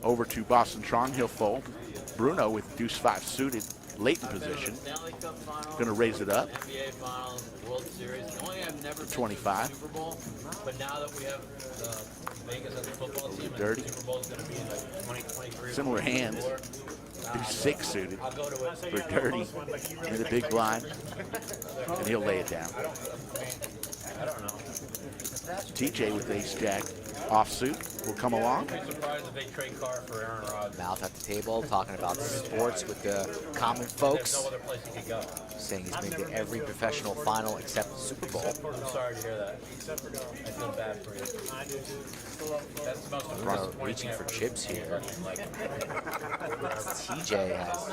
Over to Boston Trong, he'll fold. Bruno with deuce 5 suited, late in position. Going to raise it up. 25. Super Bowl, but now that we have Vegas as a football team, dirty. Super Bowl is going to be in like 2023. Similar hands. Deuce 6 suited for dirty in the big blind, and he'll lay it down. I don't know. TJ with ace jack offsuit will come along. I'm surprised if they trade Carr for Aaron Rodgers. Mouth at the table, talking about sports with the common folks. No other place he could go. Saying he's been to every professional final except the Super Bowl. I'm sorry to hear that. I feel bad for you. That's the most Bruno reaching for chips here. TJ has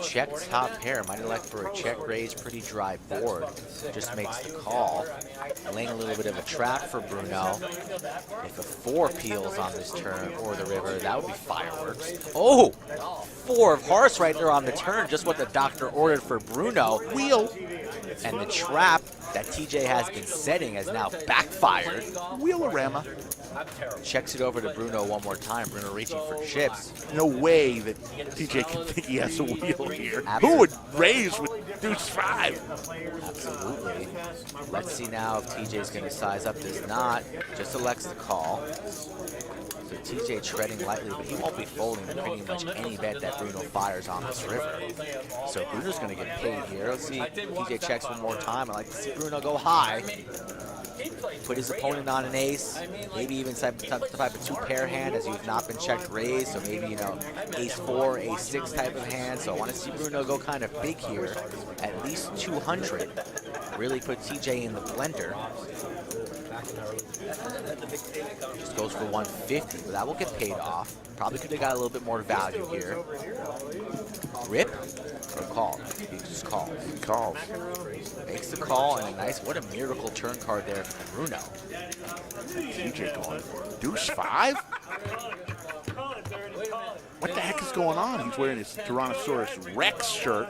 check top pair. Might elect for a check raise, pretty dry board. Just makes the call. Laying a little bit of a trap for Bruno. If a 4 peels on this turn or the river, that would be fireworks. Oh, 4 of hearts right there on the turn. Just what the doctor ordered for Bruno. Wheel. And the trap that TJ has been setting has now backfired. Wheelorama. Checks it over to Bruno one more time. Bruno reaching for chips. No way that TJ can think he has a wheel here. Who would raise with deuce 5? Absolutely. Let's see now if TJ's going to size up. Does not. Just elects the call. So TJ treading lightly, but he won't be folding pretty much any bet that Bruno fires on this river. So Bruno's going to get paid here. Let's see. TJ checks one more time. I like to see Bruno go high. Put his opponent on an ace, maybe even some type of 2-pair hand as you've not been checked raised, so maybe, you know, ace 4, ace 6 type of hand. So I want to see Bruno go kind of big here, at least 200. Really put TJ in the blender. Just goes for 150, but that will get paid off. Probably could have got a little bit more value here. Rip or call? He just calls. He calls. Makes the call, and a nice, what a miracle turn card there from Bruno. TJ going deuce 5? What the heck is going on? He's wearing his Tyrannosaurus Rex shirt.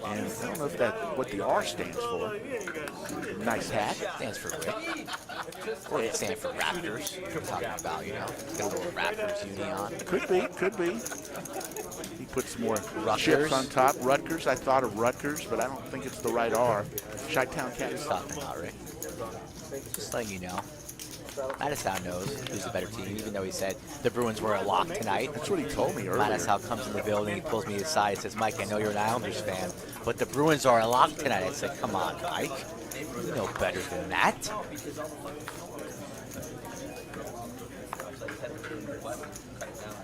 And I don't know if that's what the R stands for. Nice hat. Stands for Rick. Or it stands for Raptors. We're talking about, you know, got a little Raptors uni on. Could be, could be. He puts more Rutgers chips on top. Rutgers, I thought of Rutgers, but I don't think it's the right R. Chi-Town Cat is talking about, Rick. Just letting you know. Matusow knows who's the better team, even though he said the Bruins were a lock tonight. That's what he told me earlier. Matusow comes in the building, he pulls me aside, says, Mike, I know you're an Islanders fan, but the Bruins are a lock tonight. I said, come on, Mike. You know better than that.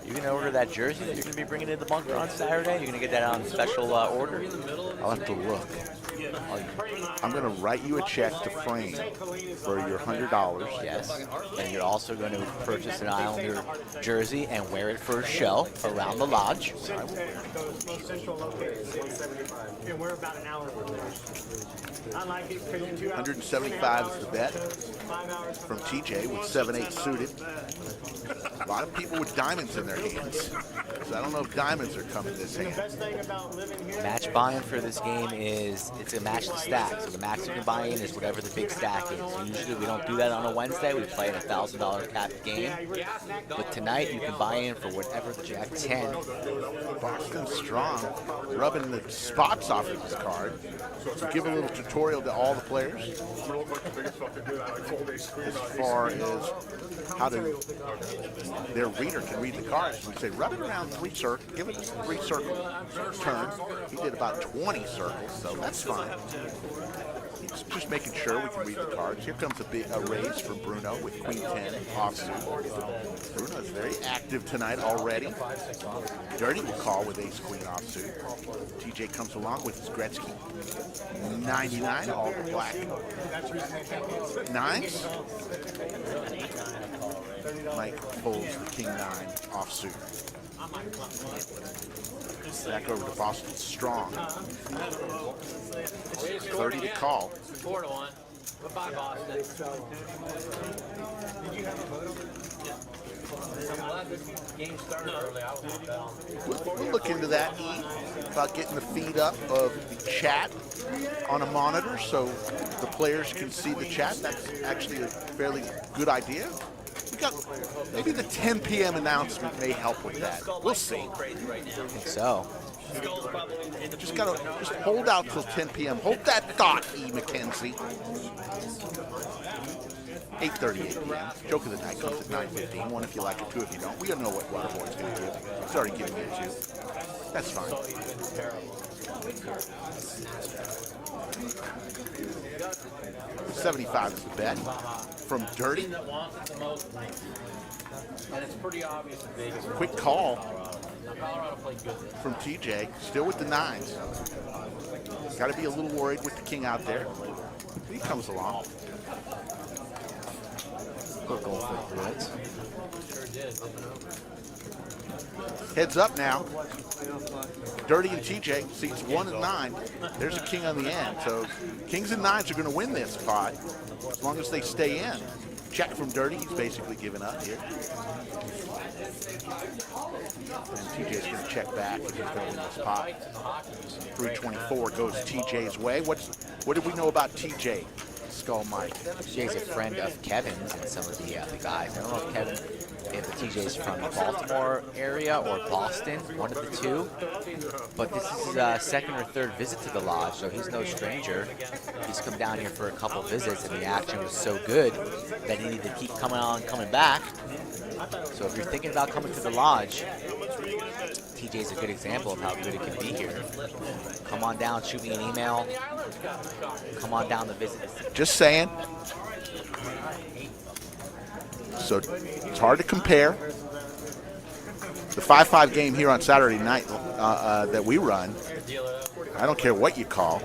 You're going to order that jersey that you're going to be bringing into the bunker on Saturday? You're going to get that on special order? I'll have to look. I'm going to write you a check to frame for your $100. Yes. And you're also going to purchase an Islander jersey and wear it for a show around the lodge. $175 is the bet from TJ with 7-8 suited. A lot of people with diamonds in their hands. So I don't know if diamonds are coming this hand. Match buy-in for this game is, it's a match the stack. So the max you can buy in is whatever the big stack is. Usually we don't do that on a Wednesday. We play in a $1,000 capped game. But tonight you can buy in for whatever the Jack 10. Boston Strong rubbing the spots off of his card. So give a little tutorial to all the players as far as how to, their reader can read the cards. We say rub it around 3 circles, give it a 3-circle turn. He did about 20 circles, so that's fine. He's just making sure we can read the cards. Here comes a raise from Bruno with Queen 10 offsuit. Bruno is very active tonight already. Dirty will call with Ace Queen offsuit. TJ comes along with his Gretzky 99, all the black 9s. Mike folds the King 9 offsuit. Back over to Boston Strong. 30 to call. 4-1. Goodbye, Boston. I'm glad this game started early. I was not down. We'll look into that, E, about getting the feed up of the chat on a monitor so the players can see the chat. That's actually a fairly good idea. We got maybe the 10 p.m. announcement may help with that. We'll see. I think so. Just hold out till 10 p.m. Hold that thought, E. McKenzie. 8:38 p.m. Joke of the night comes at 9:15. One if you like it, two if you don't. We don't know what Waterboard's going to do. It's already giving it to you. That's fine. 75 is the bet from Dirty. And it's pretty obvious in Vegas. Quick call Colorado played good. from TJ. Still with the nines. Got to be a little worried with the king out there. He comes along. We're going for threads. Sure did. Heads up now. Dirty and TJ, seats 1 and 9. There's a king on the end. So kings and nines are going to win this pot as long as they stay in. Check from Dirty. He's basically given up here. And TJ's going to check back and he's going to win this pot. 324 goes TJ's way. What did we know about TJ? Skull Mike. TJ's a friend of Kevin's and some of the guys. I don't know if the TJ's from the Baltimore area or Boston, one of the two. But this is his second or third visit to the lodge, so he's no stranger. He's come down here for a couple visits, and the action was so good that he needed to keep coming back. So if you're thinking about coming to the lodge, TJ's a good example of how good it can be here. Come on down, shoot me an email. Come on down to visit. Just saying. So it's hard to compare. The 5-5 game here on Saturday night that we run, I don't care what you call.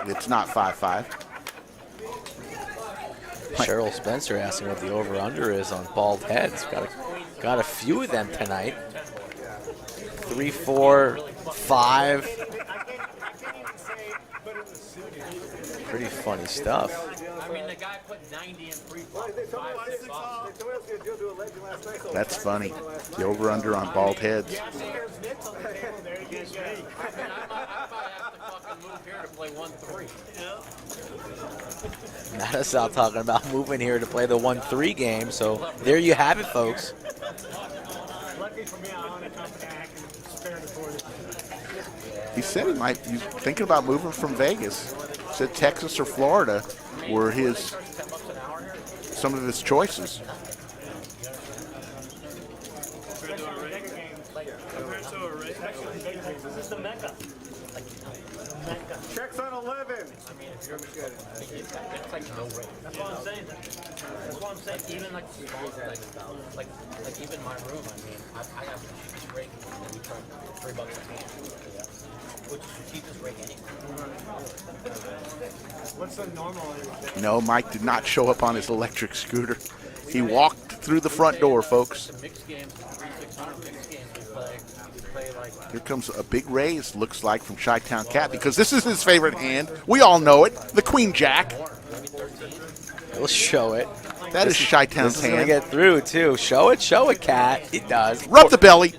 It's not 5-5. Cheryl Spencer asking what the over-under is on bald heads. Got a few of them tonight. 3, 4, 5. Pretty funny stuff. I mean, the guy put 90 in 3, 5, 6 off. That's funny. The over-under on bald heads. I might have to fucking move here to play 1-3. Matusow talking about moving here to play the 1-3 game. So there you have it, folks. He said he's thinking about moving from Vegas. Said Texas or Florida were some of his choices. Checks on 11. I mean, if you're good, it's like no rate. That's what I'm saying. That's what I'm saying. Even like small things, like even my room. I mean, I have the cheapest rate, and we charge $3 a hand, which is the cheapest rate anyway. What's the normal? No, Mike did not show up on his electric scooter. He walked through the front door, folks. The mixed games, 3-600 mixed games, we play like. Here comes a big raise, looks like, from Chi-Town Cat, because this is his favorite hand. We all know it, the Queen Jack. We'll show it. That is Chi-Town's This is going to hand. get through, too. Show it, Cat. It does. Rub the belly.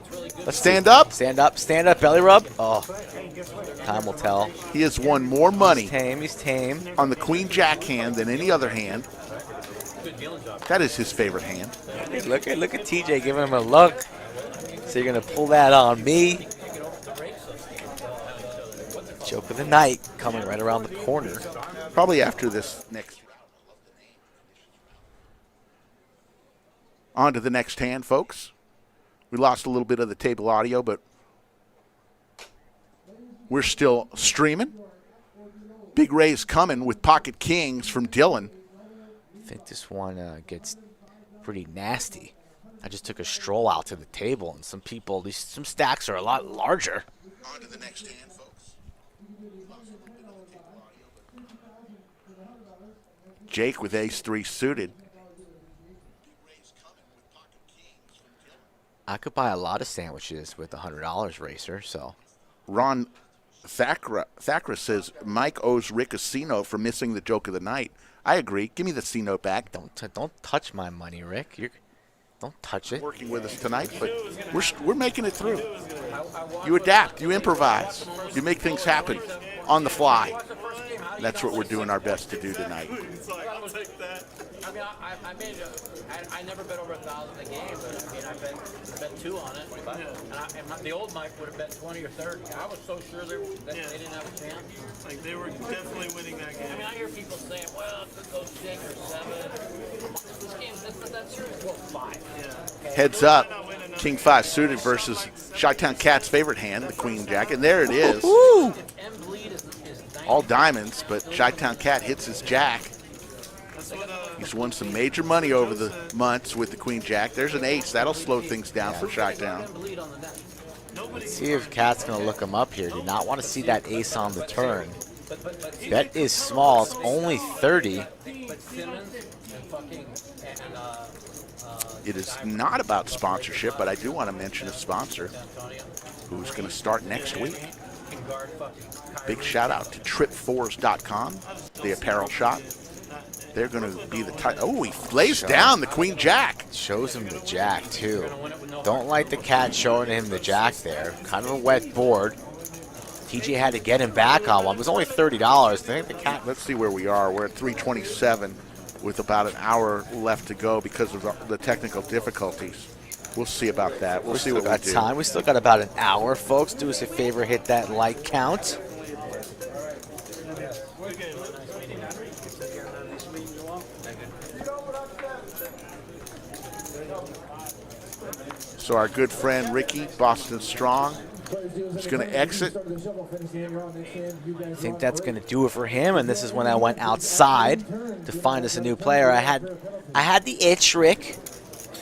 Stand up. Stand up, belly rub. Oh, time will tell. He has won more money He's tame. on the Queen Jack hand than any other hand. That is his favorite hand. Hey, look at TJ giving him a look. So you're going to pull that on me. Joke of the night coming right around the corner. Probably after this next. On to the next hand, folks. We lost a little bit of the table audio, but we're still streaming. Big Ray's coming with pocket kings from Dylan. I think this one gets pretty nasty. I just took a stroll out to the table, and some stacks are a lot larger. On to the next hand, folks. Jake with ace-3 suited. I could buy a lot of sandwiches with $100 racer, so. Ron Thakra says Mike owes Rick a C-note for missing the joke of the night. I agree. Give me the C-note back. Don't touch my money, Rick. Don't touch it. Working with us tonight, but we're making it through. You adapt. You improvise. You make things happen on the fly. That's what we're doing our best to do tonight. I mean, I made I never bet over 1,000 a game, but I mean, I bet 2 on it. And the old Mike would have bet 20 or 30. I was so sure that they didn't have a chance. Like they were definitely winning that game. I mean, I hear people saying, well, it could go 6 or 7. This game's that series will 5. Yeah. Heads up, King 5 suited versus Chi-Town Cat's favorite hand, the Queen Jack, and there it is. Woo! All diamonds, but Chi-Town Cat hits his jack. He's won some major money over the months with the Queen Jack. There's an ace. That'll slow things down for Chi-Town. Let's see if Cat's going to look him up here. Did not want to see that ace on the turn. Bet is small. It's only 30. It is not about sponsorship, but I do want to mention a sponsor who's going to start next week. Big shout out to trip4s.com, the apparel shop. They're going to be the type. Oh, he lays down the Queen Jack. Shows him the jack, too. Don't like the Cat showing him the jack there. Kind of a wet board. TJ had to get him back on one. It was only $30. I think the Cat. Let's see where we are. We're at 327 with about an hour left to go because of the technical difficulties. We'll see about that. We'll see what we do. Time. We still got about an hour, folks. Do us a favor, hit that like count. So our good friend Ricky, Boston Strong, is going to exit. I think that's going to do it for him, and this is when I went outside to find us a new player. I had the itch, Rick,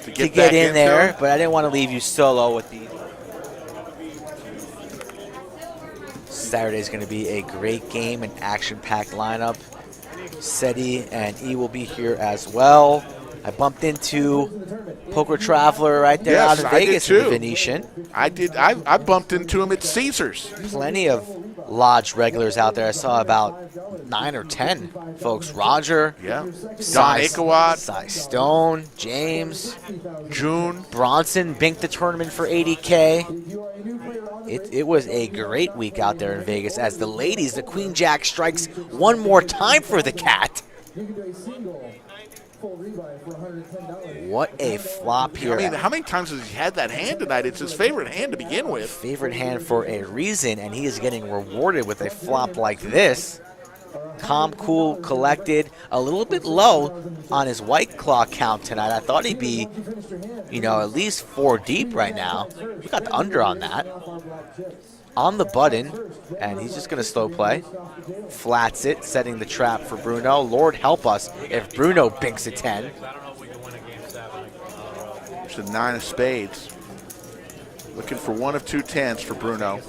to get in there, but I didn't want to leave you solo with the. Saturday's going to be a great game, an action-packed lineup. Seti and E will be here as well. I bumped into Poker Traveler right there out of Vegas in the Venetian. I did. I bumped into him at Caesars. Plenty of Lodge regulars out there. I saw about 9 or 10 folks. Roger. Yeah. Don Cy Akawad. Stone. James. June. Bronson binked the tournament for 80K. It was a great week out there in Vegas as the ladies, the Queen Jack strikes one more time for the Cat. What a flop here. I mean, how many times has he had that hand tonight? It's his favorite hand to begin with. Favorite hand for a reason, and he is getting rewarded with a flop like this. Calm, cool, collected, a little bit low on his White Claw count tonight. I thought he'd be, at least 4 deep right now. We got the under on that. On the button, and he's just going to slow play. Flats it, setting the trap for Bruno. Lord help us if Bruno binks a 10. It's a 9 of spades. Looking for one of 2 10s for Bruno.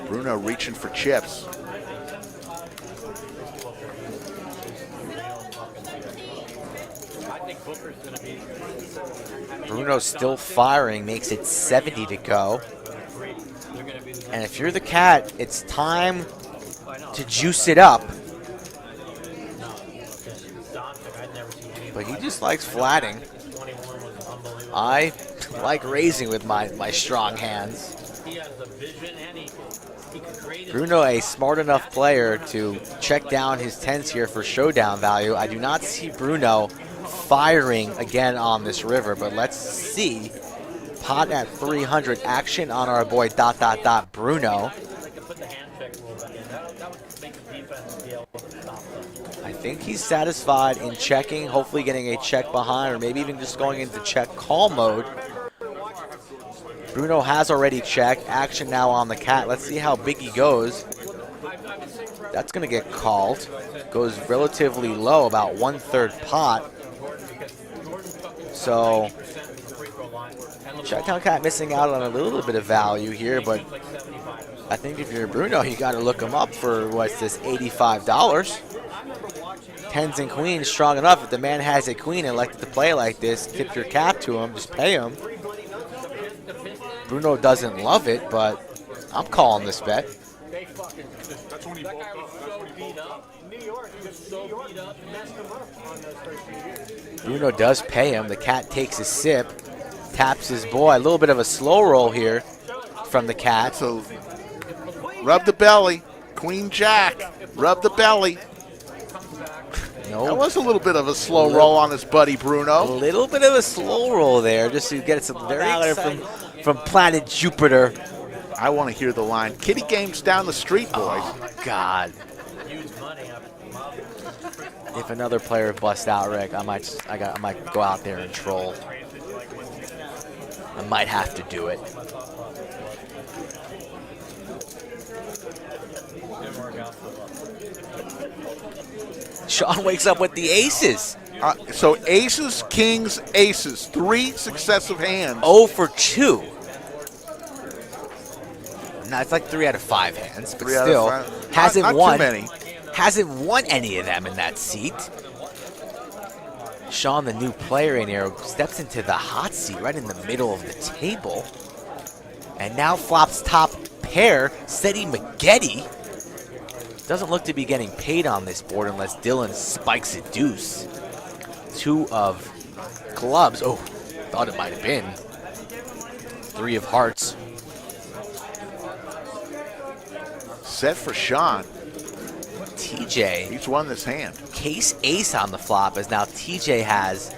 Bruno reaching for chips. Bruno's still firing, makes it 70 to go. And if you're the Cat, it's time to juice it up. But he just likes flatting. I like raising with my strong hands. Bruno, a smart enough player to check down his 10s here for showdown value. I do not see Bruno firing again on this river, but let's see. Pot at 300, action on our boy ... Bruno. I think he's satisfied in checking, hopefully getting a check behind, or maybe even just going into check call mode. Bruno has already checked. Action now on the Cat. Let's see how big he goes. That's going to get called. Goes relatively low, about 1/3 pot. So, Chi-Town Cat missing out on a little bit of value here, but I think if you're Bruno, you got to look him up for, what's this, $85? Tens and queens strong enough. If the man has a queen and elected to play like this, tip your cap to him, just pay him. Bruno doesn't love it, but I'm calling this bet. That's when he bulked up. That's when he bulked up. New York messed him up on those first few years. Bruno does pay him. The cat takes a sip, taps his boy. A little bit of a slow roll here from the cat. So rub the belly. Queen Jack. Rub the belly. No. That was a little bit of a slow roll on his buddy A Bruno. little bit of a slow roll there, just to get some out from planet Jupiter. I want to hear the line. Kitty game's down the street, boys. Oh, God. If another player busts out, Rick, I might go out there and troll. I might have to do it. Sean wakes up with the aces. So aces, kings, aces. 3 successive hands. 0 for 2. No, it's like 3 out of 5 hands, but 3 out of still 5. hasn't Not won. too many. Hasn't won any of them in that seat. Sean, the new player in here, steps into the hot seat right in the middle of the table, and now flops top pair. Seti Maggette doesn't look to be getting paid on this board unless Dylan spikes a deuce. 2 of clubs. Oh, thought it might have been. 3 of hearts. Set for Sean. TJ, He's won this hand. case ace on the flop, as now TJ has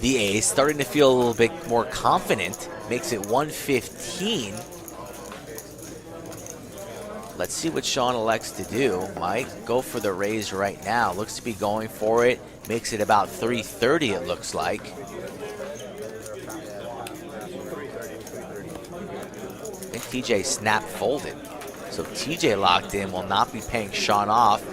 the ace, starting to feel a little bit more confident. Makes it 115. Let's see what Sean elects to do. Might go for the raise right now. Looks to be going for it. Makes it about 330, it looks like. And TJ snap folded. So TJ locked in, will not be paying Sean off.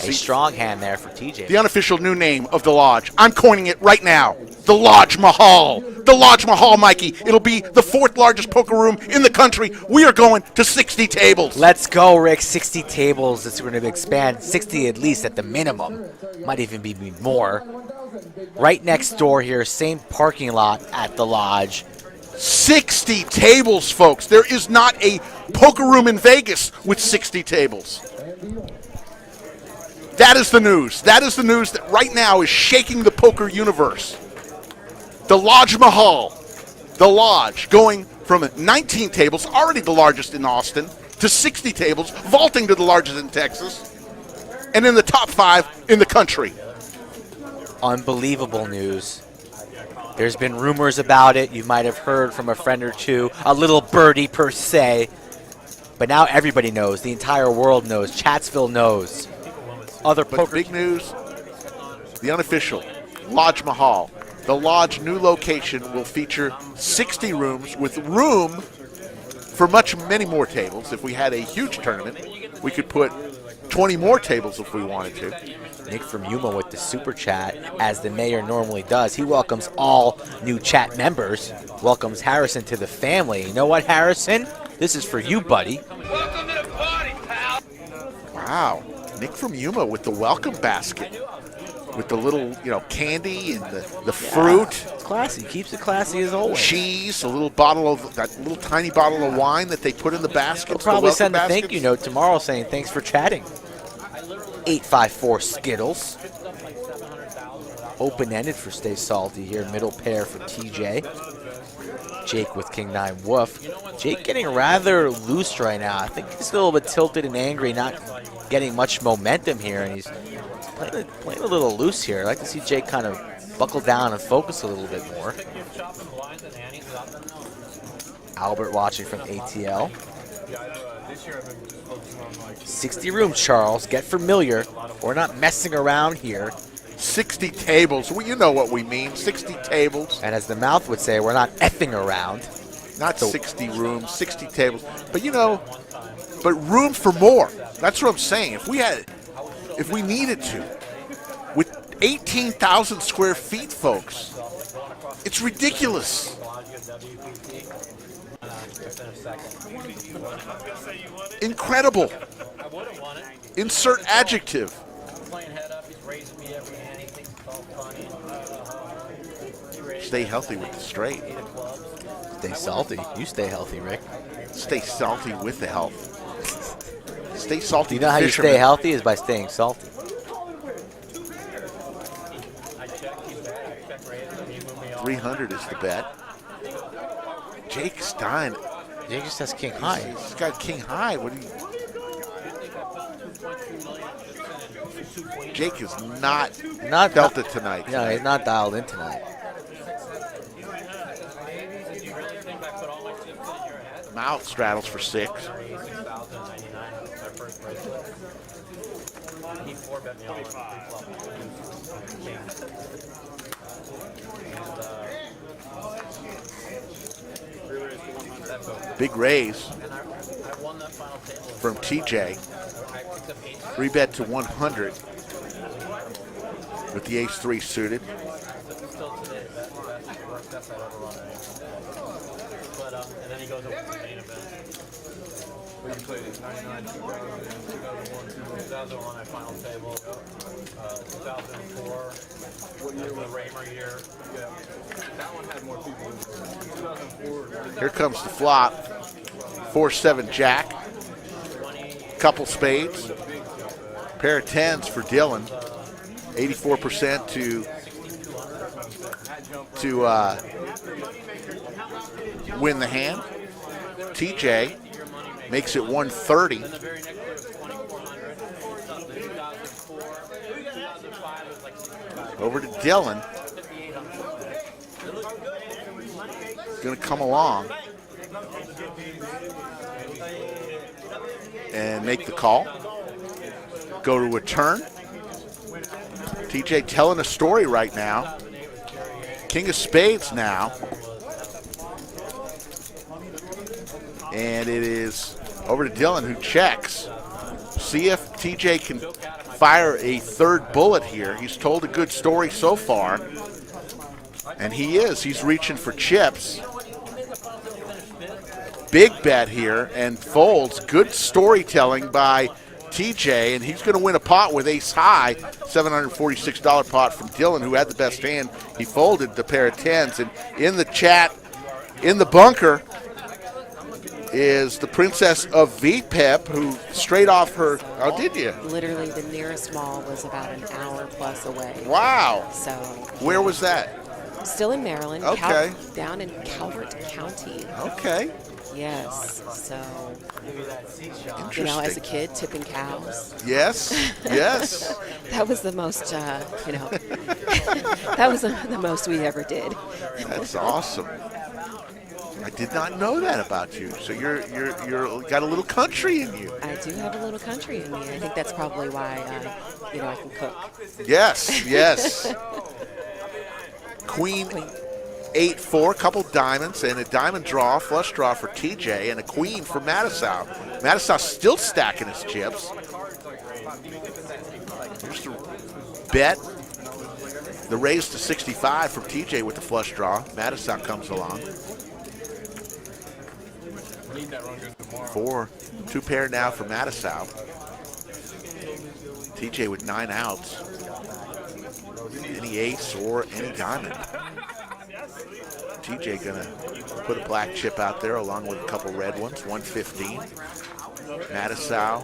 A strong hand there for TJ. The unofficial new name of the Lodge. I'm coining it right now. The Lodge Mahal. The Lodge Mahal, Mikey. It'll be the 4th largest poker room in the country. We are going to 60 tables. Let's go, Rick. 60 tables. It's going to expand 60 at least at the minimum. Might even be more. Right next door here, same parking lot at the Lodge. 60 tables, folks. There is not a poker room in Vegas with 60 tables. That is the news. That is the news that right now is shaking the poker universe. The Lodge Mahal. The Lodge going from 19 tables, already the largest in Austin, to 60 tables, vaulting to the largest in Texas, and in the top 5 in the country. Unbelievable news. There's been rumors about it. You might have heard from a friend or two, a little birdie per se. But now everybody knows. The entire world knows. Chatsville knows. Other But poker. big news, the unofficial Lodge Mahal. The Lodge new location will feature 60 rooms with room for many more tables. If we had a huge tournament, we could put 20 more tables if we wanted to. Nick from Yuma with the super chat, as the mayor normally does. He welcomes all new chat members. Welcomes Harrison to the family. You know what, Harrison? This is for you, buddy. Welcome to the party, pal. Wow, Nick from Yuma with the welcome basket, with the little, candy and the fruit, It's classy. Keeps it classy as always. cheese, a little bottle of that little tiny bottle of wine that they put in the basket. He'll probably send a thank you note tomorrow saying thanks for chatting. 854 Skittles. Open-ended for Stay Salty here. Middle pair for TJ. Jake with King 9 Woof. Jake getting rather loose right now. I think he's a little bit tilted and angry, not getting much momentum here, and he's playing a little loose here. I'd like to see Jake kind of buckle down and focus a little bit more. Albert watching from ATL. 60 room, Charles. Get familiar. We're not messing around here. 60 tables. Well, you know what we mean. 60 tables. And as the mouth would say, we're not effing around. Not 60 rooms, 60 tables. But but room for more. That's what I'm saying. If we needed to, with 18,000 square feet, folks, it's ridiculous. Incredible. Insert adjective. Stay healthy with the straight. Stay salty. You stay healthy, Rick. Stay salty with the health. Stay salty. You know how you stay healthy is by staying salty. I checked, he's bad. I checked raised him, he moved me off. 300 is the bet. Jake Stein. Jake just has king high. He's got king high. What do you? Jake is not felt it tonight. No, he's not dialed in tonight. Mouth straddles for 6. He 4-bet me on Big raise and I won that final table. from TJ. I picked up 8. 3-bet to 100 with the ace-3 suited. Still today, that's the worst best I've ever run. But and then he goes over to the main event. Where you played it 99, 2000, 2001, 2001 at final table, 2004. What year was the Raymer year? Yeah, that one had more people. 2004. Here comes the flop. 4-7 jack. Couple spades. Pair of 10s for Dylan. 84% to win the hand. TJ makes it 130. Over to Dylan. Going to come along and make the call. Go to a turn. TJ telling a story right now. King of spades now. And it is over to Dylan, who checks. See if TJ can fire a third bullet here. He's told a good story so far. And he is. He's reaching for chips. Big bet here and folds. Good storytelling by TJ, and he's going to win a pot with ace high. $746 pot from Dylan, who had the best hand. He folded the pair of 10s. And in the chat, in the bunker, is the princess of VPIP, who straight off her, oh, did you? Literally, the nearest mall was about an hour plus away. Wow. So. Where was that? Still in Maryland. Okay. Down in Calvert County. Okay. Yes. So. Interesting. You know, as a kid, tipping cows. Yes. Yes. That was the most, you know, that was the most we ever did. That's awesome. I did not know that about you. So you're got a little country in you. I do have a little country in me. I think that's probably why, you know, I can cook. Yes, yes. Queen 8-4, couple diamonds, and a diamond draw, flush draw for TJ, and a queen for Matusow. Matusow still stacking his chips. Here's the bet. The raise to 65 from TJ with the flush draw. Matusow comes along. 2 pair now for Matusow. TJ with 9 outs. Any ace or any diamond. TJ gonna put a black chip out there along with a couple red ones. 115. Matusow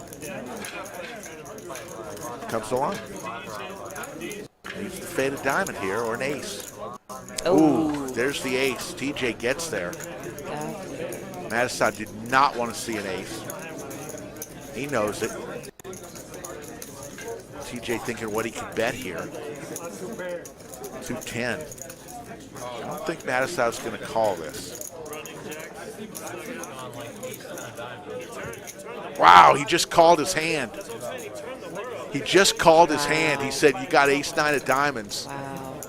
comes along. Needs the faded diamond here or an ace. Ooh, there's the ace. TJ gets there. Matusow did not want to see an ace. He knows it. TJ thinking what he could bet here. 210. I don't think Matusow's going to call this. Wow, he just called his hand. He just called his hand. He said, you got ace-9 of diamonds. Wow.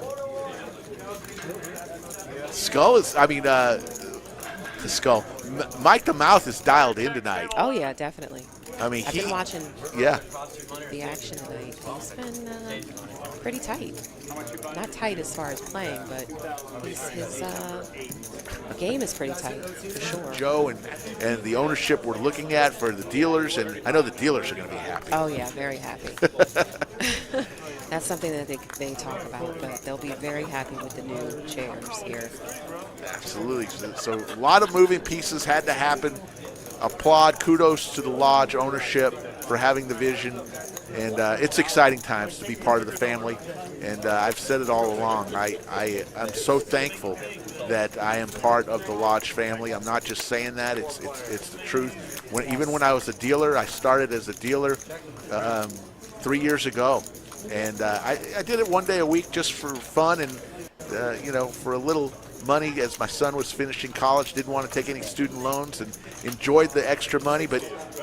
Skull is, I mean, the Skull. Mike the Mouth is dialed in tonight. Oh, yeah, definitely. I mean, I've been watching yeah, the action tonight. He's been pretty tight. Not tight as far as playing, but his game is pretty tight, for sure. Joe and the ownership we're looking at for the dealers, and I know the dealers are going to be happy. Oh, yeah, very happy. That's something that they talk about, but they'll be very happy with the new chairs here. Absolutely. So a lot of moving pieces had to happen. Applaud, kudos to the Lodge ownership for having the vision. And it's exciting times to be part of the family. And I've said it all along. I'm so thankful that I am part of the Lodge family. I'm not just saying that. It's the truth. Even when I was a dealer, I started as a dealer 3 years ago. And I did it one day a week just for fun and, for a little money as my son was finishing college, didn't want to take any student loans and enjoyed the extra money. But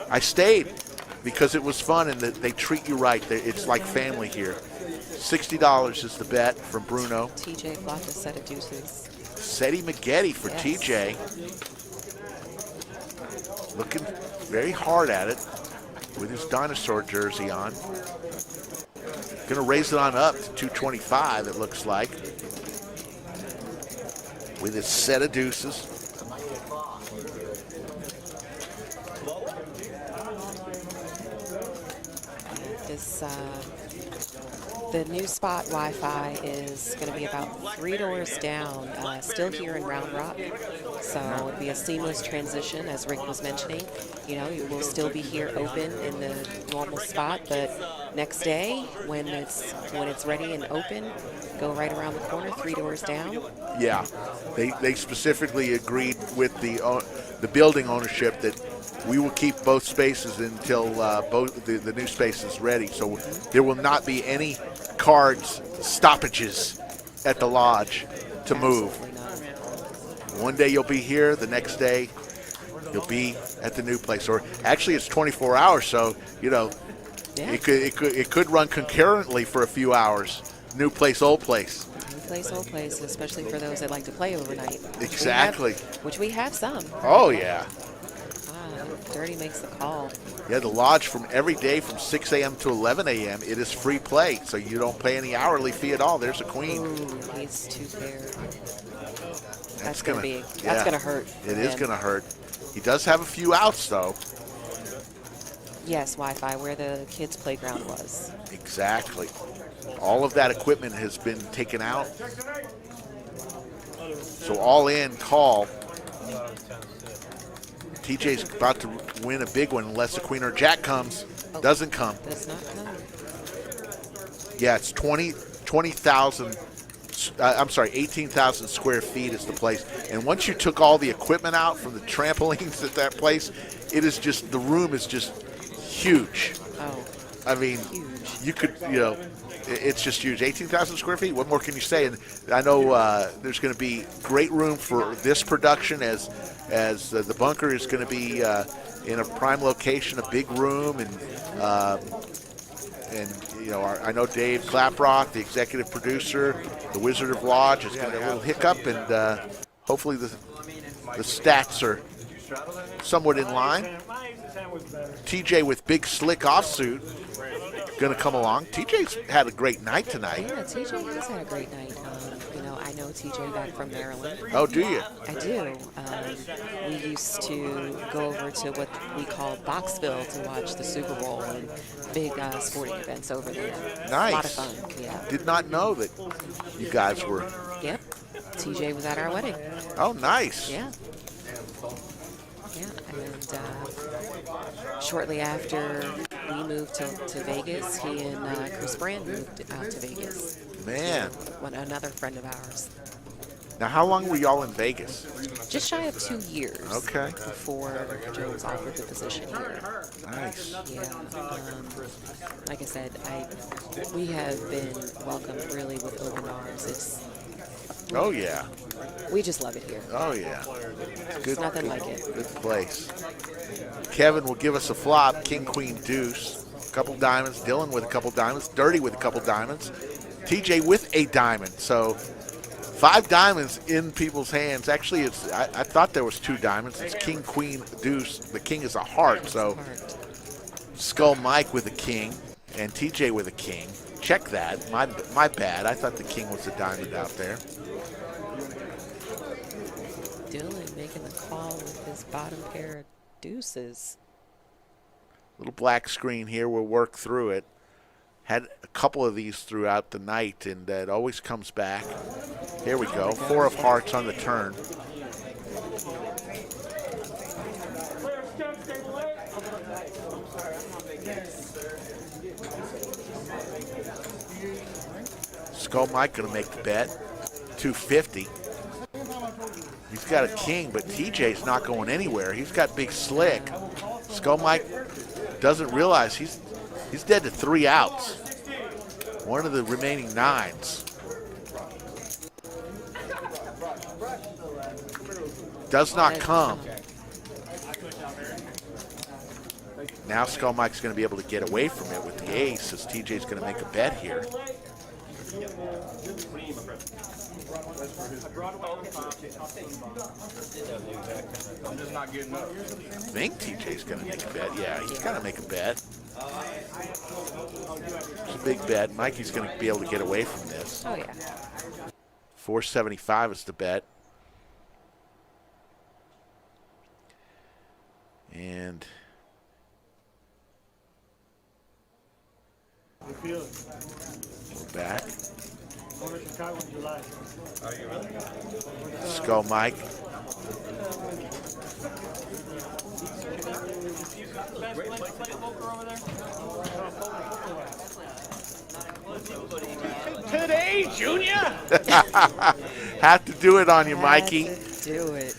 I stayed because it was fun and they treat you right. It's like family here. $60 is the bet from Bruno. TJ blocked a set of deuces. Seti Maggette for Yes. TJ. Looking very hard at it with his dinosaur jersey on. Going to raise it on up to 225, it looks like, with his set of deuces. The new spot Wi-Fi is going to be about 3 doors down, still here in Round Rock. So it'll be a seamless transition, as Rick was mentioning. You will still be here open in the normal spot, but next day when it's ready and open, go right around the corner, 3 doors down. Yeah, they specifically agreed with the building ownership that we will keep both spaces until both the new space is ready. So there will not be any cards stoppages at the Lodge to move. One day you'll be here, the next day you'll be at the new place. Or actually, it's 24 hours, so it could run concurrently for a few hours. New place, old place. New place, old place, especially for those that like to play overnight. Exactly. Which we have some. Oh yeah. Dirty makes the call. Yeah, the Lodge from every day from 6 a.m. to 11 a.m. It is free play, so you don't pay any hourly fee at all. There's a queen. Ooh, he's 2 pair. That's gonna hurt. It is gonna hurt. He does have a few outs though. Yes, Wi-Fi, where the kids' playground was. Exactly. All of that equipment has been taken out. So all in call. TJ's about to win a big one unless the queen or jack comes. Doesn't come. Does not come. Yeah, it's 20,000. I'm sorry, 18,000 square feet is the place. And once you took all the equipment out from the trampolines at that place, it is just, the room is just huge. Oh. I mean, huge. You could, it's just huge. 18,000 square feet. What more can you say? And I know there's going to be great room for this production as the bunker is going to be in a prime location, a big room, and I know Dave Klaprock, the executive producer, the Wizard of Lodge, has got a little hiccup, and hopefully the stats are somewhat in line. TJ with big slick offsuit going to come along. TJ's had a great night tonight. Yeah, TJ has had a great night. I know TJ back from Maryland. Oh, do you? I do. We used to go over to what we call Boxville to watch the Super Bowl and big sporting events over there. Nice. A lot of fun, yeah. Did not know that you guys were. Yep. TJ was at our wedding. Oh, nice. Yeah. Yeah, and shortly after we moved to Vegas, he and Chris Brand moved out to Vegas. Man. Another friend of ours. Now, how long were y'all in Vegas? Just shy of 2 years. Okay. Before Joe was offered the position here. Nice. Yeah. Like I said, we have been welcomed really with open arms. Oh, yeah. We just love it here. Oh, yeah. Good, nothing like it. Good place. Kevin will give us a flop. King, queen, deuce. A couple diamonds. Dylan with a couple diamonds. Dirty with a couple diamonds. TJ with a diamond. So 5 diamonds in people's hands. Actually, I thought there was 2 diamonds. It's king, queen, deuce. The king is a heart. So Skull Mike with a king and TJ with a king. Check that. My bad. I thought the king was a diamond out there. Dylan making the call with his bottom pair of deuces. Little black screen here. We'll work through it. Had a couple of these throughout the night, and it always comes back. Here we go. 4 of hearts on the turn. Skull Mike going to make the bet. 250. He's got a king, but TJ's not going anywhere. He's got big slick. Skull Mike doesn't realize he's dead to 3 outs. One of the remaining 9s. Does not come. Now Skull Mike's going to be able to get away from it with the ace as TJ's going to make a bet here. I'm just not getting up. I think TJ's going to make a bet. Yeah, he's going to make a bet. It's a big bet. Mikey's going to be able to get away from this. Oh, yeah. 475 is the bet. And we're back. Skull Mike. Today, Junior. Have to do it on you, Mikey. Had to do it.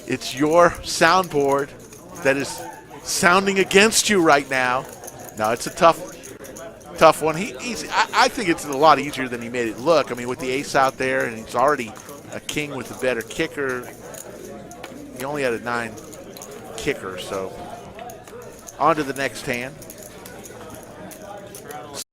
It's your soundboard that is sounding against you right now. No, it's a tough one. I think it's a lot easier than he made it look. I mean, with the ace out there, and he's already a king with a better kicker. He only had a 9 kicker, so on to the next hand.